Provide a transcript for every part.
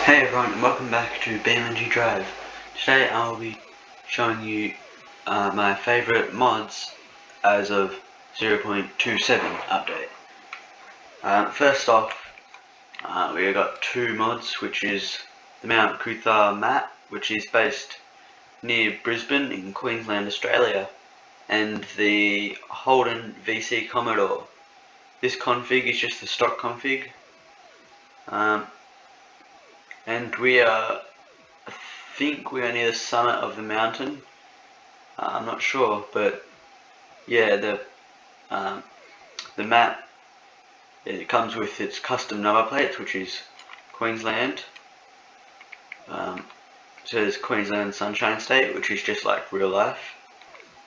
Hey everyone, and welcome back to BeamNG.drive. Today I'll be showing you my favourite mods as of 0.27 update. First off, we got two mods, which is the Mount Coot-tha map, which is based near Brisbane in Queensland, Australia, and the Holden VC Commodore. This config is just the stock config. And I think we are near the summit of the mountain. I'm not sure, but yeah, the map, it comes with its custom number plates, which is Queensland. So there's Queensland Sunshine State, which is just like real life.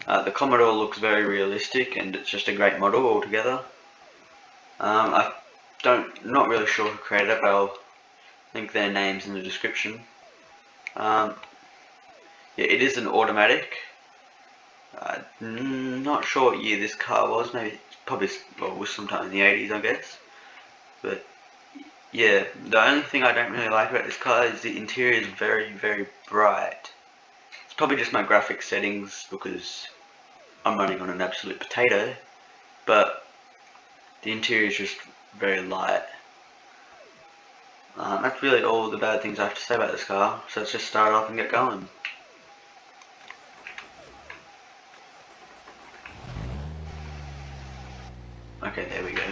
The Commodore looks very realistic, and it's just a great model altogether. Not really sure who created it, but I'll link their names in the description. Yeah, it is an automatic. Not sure what year this car was. Maybe probably was sometime in the 80s, I guess. But yeah, the only thing I don't really like about this car is the interior is very, very bright. It's probably just my graphics settings because I'm running on an absolute potato. But the interior is just very light. That's really all the bad things I have to say about this car, so let's just start off and get going. Okay, there we go.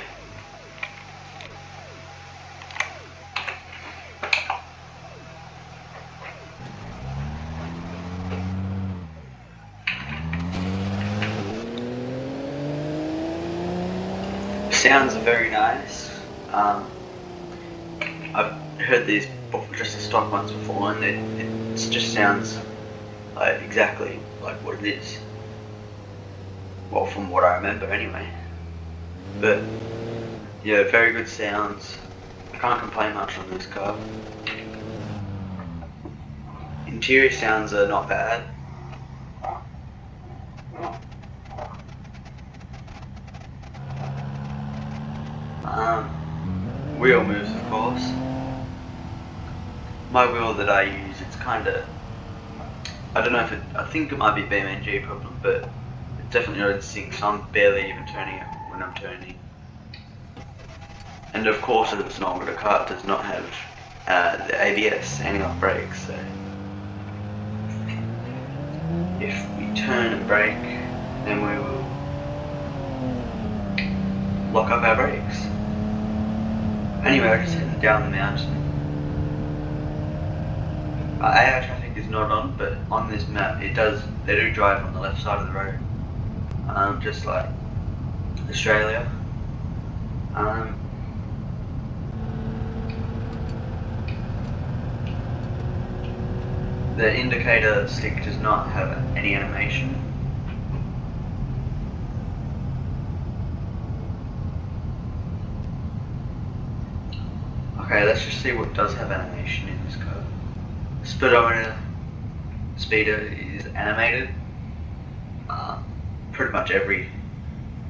Sounds are very nice. I've heard these just the stock ones before, and it just sounds like exactly like what it is. Well, from what I remember anyway. But yeah, very good sounds. I can't complain much on this car. Interior sounds are not bad. Wheel moves, of course. My wheel that I use, it's kinda, I don't know if I think it might be a BeamNG problem, but it's definitely not in sync, so I'm barely even turning it when I'm turning. And of course, it's an older car, it does not have the ABS, anti-lock brakes, so if we turn and brake, then we will lock up our brakes. Anyway, we're just heading down the mountain. AI traffic is not on, but on this map they do drive on the left side of the road, just like Australia. The indicator stick does not have any animation. Okay, let's just see what does have animation in this car. Speedo is animated. Pretty much every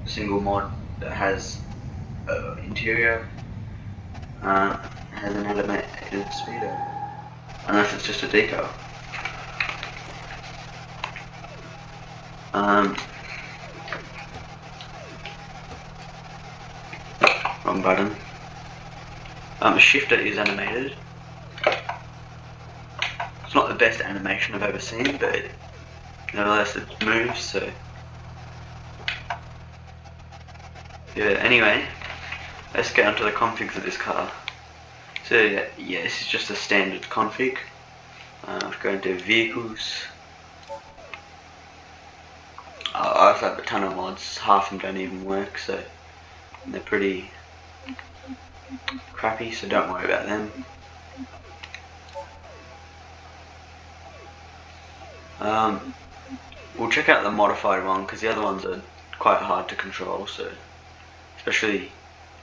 single mod that has interior has an animated speedo, unless it's just a decal. Wrong button. Shifter is animated. It's not the best animation I've ever seen, but nevertheless it moves, so yeah, anyway, let's get onto the configs of this car. So yeah, this is just a standard config. Let's go into vehicles. I also have a ton of mods, half of them don't even work, so they're pretty crappy, so don't worry about them. We'll check out the modified one because the other ones are quite hard to control, so especially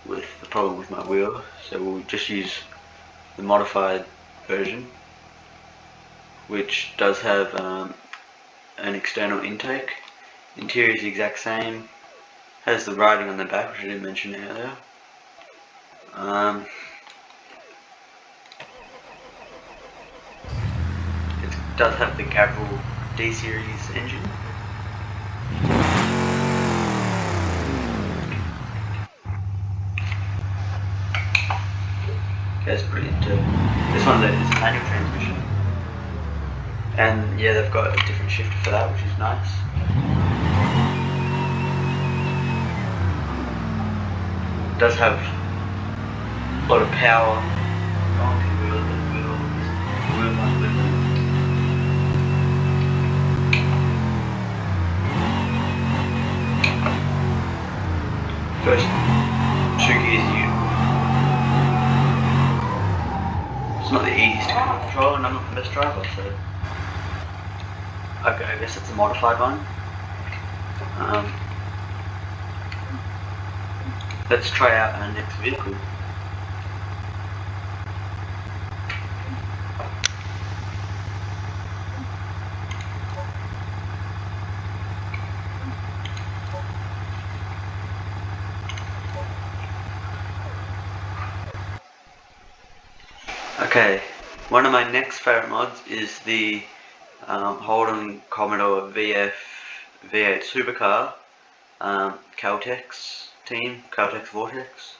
with the problem with my wheel, so we'll just use the modified version, which does have an external intake. Interior is the exact same, has the writing on the back, which I didn't mention earlier. does have the Gavril D series engine. That's brilliant too. This one is a manual transmission. And yeah, they've got a different shifter for that, which is nice. It does have a lot of power going to the wheels. First 2 gears, it's not the easiest to control, and I'm not the best driver, so okay, I guess it's a modified one. Let's try out our next vehicle. Okay, one of my next favourite mods is the Holden Commodore V8 Supercar Caltex team, Caltex Vortex.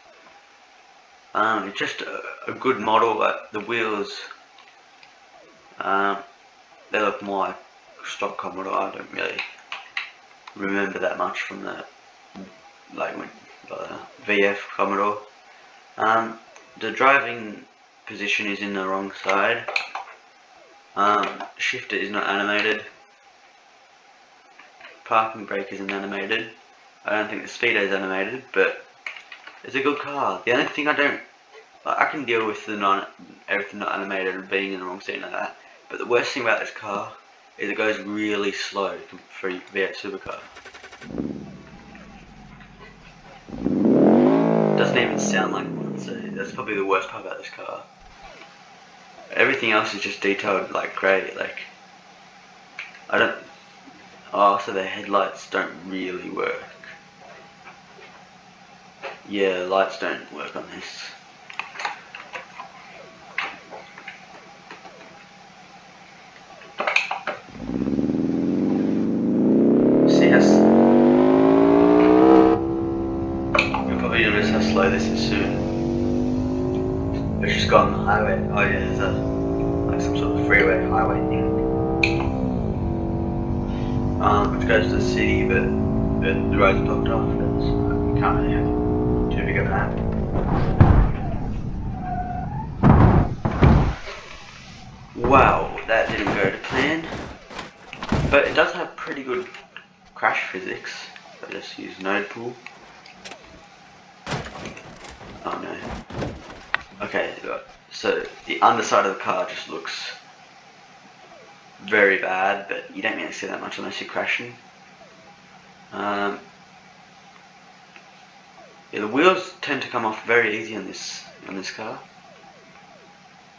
It's just a good model, but the wheels, they look more like stock Commodore. I don't really remember that much from the VF Commodore. The driving position is in the wrong side. Shifter is not animated. Parking brake isn't animated. I don't think the speedo is animated, but it's a good car. The only thing I can deal with everything not animated and being in the wrong seat like that. But the worst thing about this car is it goes really slow for a V8 Supercar. It doesn't even sound like one, so that's probably the worst part about this car. Everything else is just detailed like great. So the headlights don't really work. Yeah, lights don't work on this. See how you'll probably notice how slow this is soon. Let's just go on the highway. Oh yeah, there's some sort of freeway highway thing. Which goes to the city, but the road's blocked off. You can't really have too big of a map. Wow, that didn't go to plan. But it does have pretty good crash physics. I just use node pool. Oh no. Okay, so the underside of the car just looks very bad, but you don't really see that much unless you're crashing. Yeah, the wheels tend to come off very easy on this car.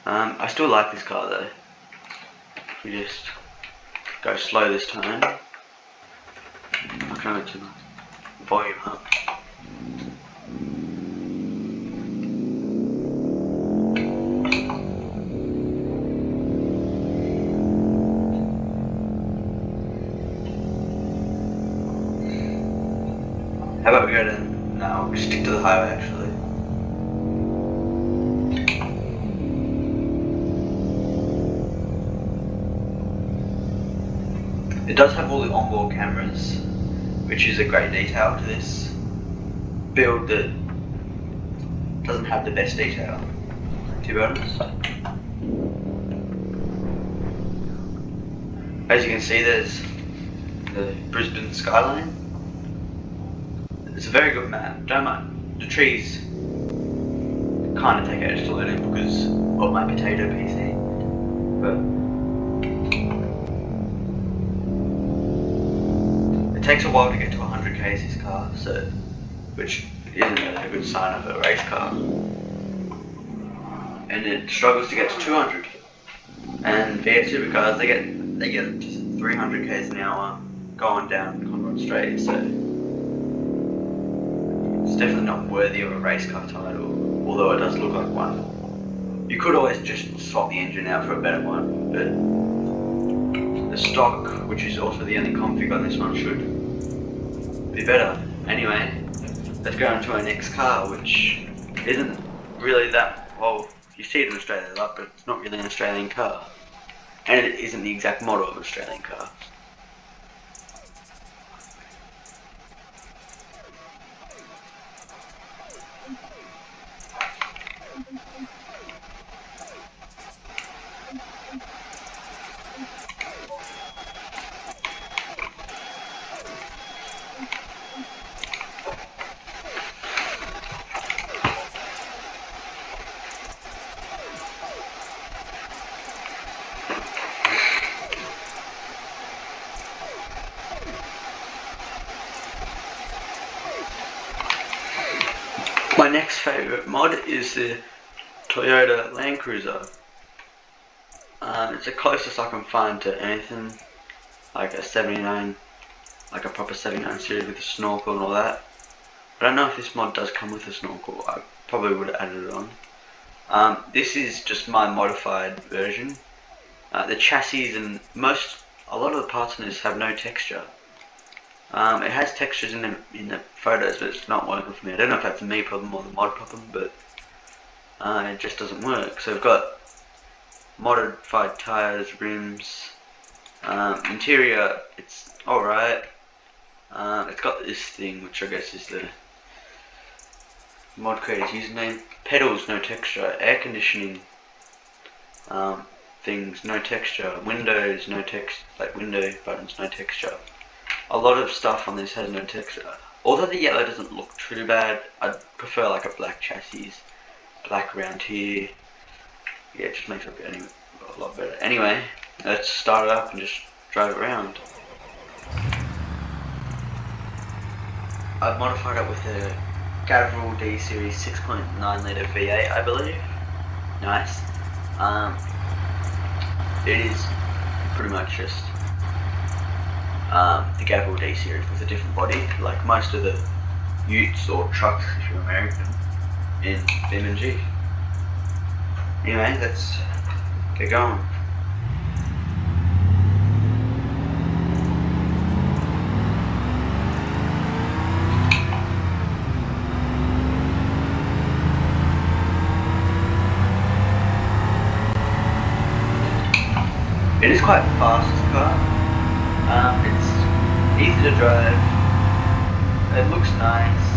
I still like this car though. If we just go slow this time, I can go to volume up. How about we go to, no, we'll stick to the highway actually. It does have all the onboard cameras, which is a great detail to this build that doesn't have the best detail, to be honest. As you can see, there's the Brisbane skyline. It's a very good map. Don't mind the trees. Kind of take ages to load in because of my potato PC, but it takes a while to get to 100 k's this car, which isn't really a good sign of a race car. And it struggles to get to 200. And V8 supercars, they get up to 300 k's an hour going down Conrod Straight, so it's definitely not worthy of a race car title, although it does look like one. You could always just swap the engine out for a better one, but the stock, which is also the only config on this one, should be better. Anyway, let's go on to our next car, which isn't really that, well, you see it in Australia a lot, but it's not really an Australian car. And it isn't the exact model of an Australian car. My next favourite mod is the Toyota Land Cruiser. It's the closest I can find to anything like a 79, like a proper 79 series with a snorkel and all that. I don't know if this mod does come with a snorkel. I probably would have added it on. This is just my modified version. The chassis and a lot of the parts in this have no texture. It has textures in the photos, but it's not working for me. I don't know if that's a me problem or the mod problem, but it just doesn't work. So we've got modified tires, rims, interior. It's alright. It's got this thing, which I guess is the mod creator's username. Pedals, no texture. Air conditioning things, no texture. Windows, no text. Like window buttons, no texture. A lot of stuff on this has no texture. Although the yellow doesn't look too bad, I'd prefer like a black chassis, black around here. Yeah, it just makes it a lot better. Anyway, let's start it up and just drive it around. I've modified it with a Gavril D Series 6.9 litre V8, I believe. Nice. It is pretty much just the Gavril D Series with a different body, like most of the utes or trucks if you're American in BeamNG. Anyway, let's get going. It is quite fast, this car. It's easy to drive. It looks nice.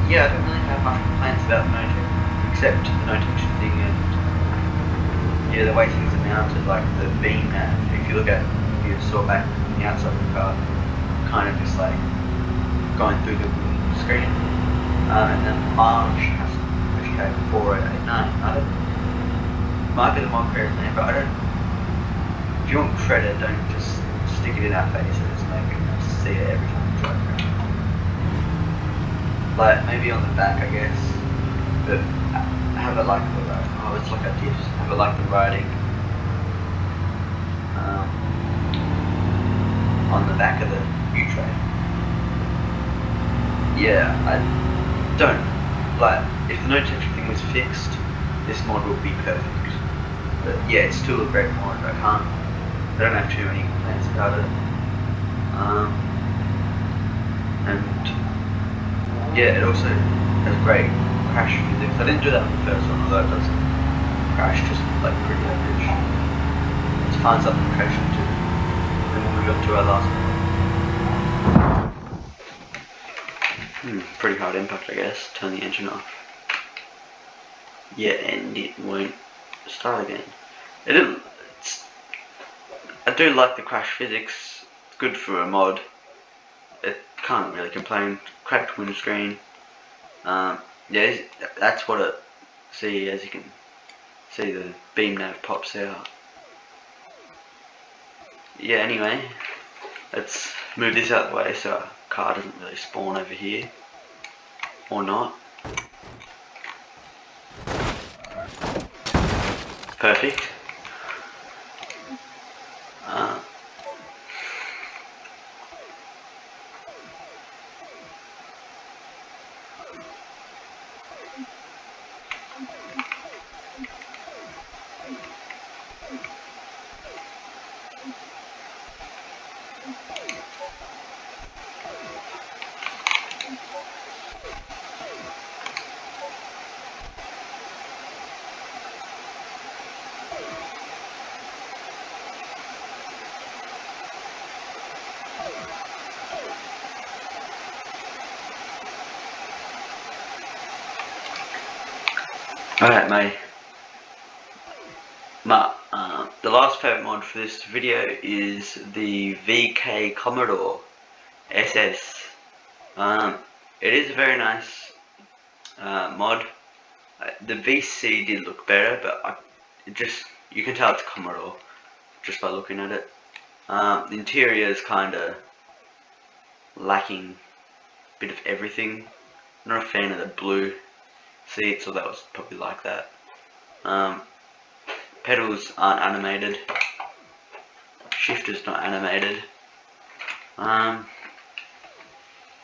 Yeah, I don't really have much complaints about no texture, except the no texture thing and yeah, the way things are mounted, like the beam nav. If you look at, if you saw back from the outside of the car, kind of just like going through the screen. And then maaj has HK4889. Might be the mod creator's name, but I don't. If you want credit, don't just stick it in our faces, make us see it every time we drive around. Like maybe on the back, I guess, but have it like the let's look at this. Have it like the writing on the back of the U-tray. Yeah, I don't like if the no texture thing was fixed, this mod would be perfect. But yeah, it's still a great mod. I don't have too many complaints about it. And yeah, it also has great crash physics. I didn't do that on the first one, although it does crash just like pretty average. Let's find something to crash into. Then we'll move on to our last one. Pretty hard impact, I guess. Turn the engine off. Yeah, and it won't start again. I do like the crash physics. It's good for a mod. It can't really complain. Cracked windscreen. Yeah, that's what it. See, as you can see, the beam nav pops out. Yeah. Anyway, let's move this out of the way so our car doesn't really spawn over here, or not. Perfect. Alright, the last favourite mod for this video is the VK Commodore SS. It is a very nice mod. The VC did look better, but you can tell it's Commodore just by looking at it. The interior is kind of lacking a bit of everything. I'm not a fan of the blue seats, or that was probably like that. Pedals aren't animated. Shifter's not animated. Yeah,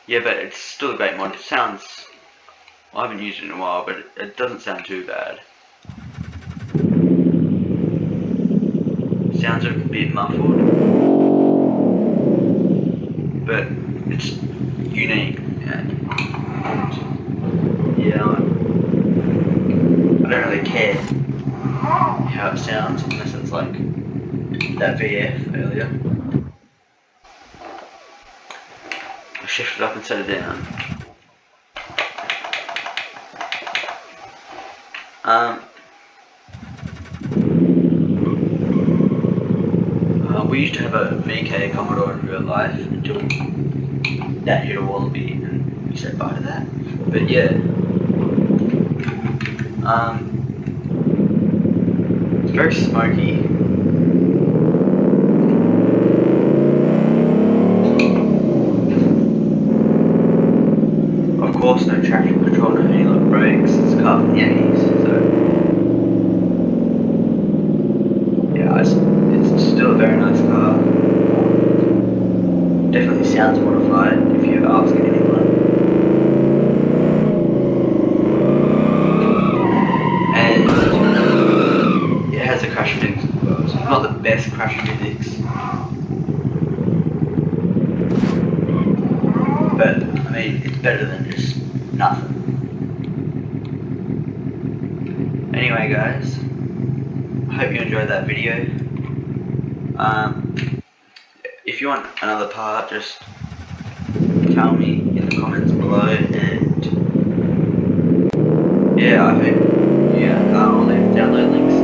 but it's still a great mod. It sounds, I haven't used it in a while, but it doesn't sound too bad. Sounds a bit muffled, but it's unique. And yeah, I don't really care how it sounds unless it's like that VF earlier. I'll shift it up and set it down. We used to have a VK Commodore in real life until that hit a wallaby and we said bye to that. But yeah, it's very smoky. Of course, no traction control, no anti-lock brakes. It's a car from the 80s, so yeah, it's still a very nice car. Definitely sounds modified if you ask anyone. And it has a crash physics as well. So it's not the best crash physics, but I mean it's better than just nothing. Anyway guys, I hope you enjoyed that video. If you want another part, just tell me in the comments below, and yeah, I hope I'll leave download links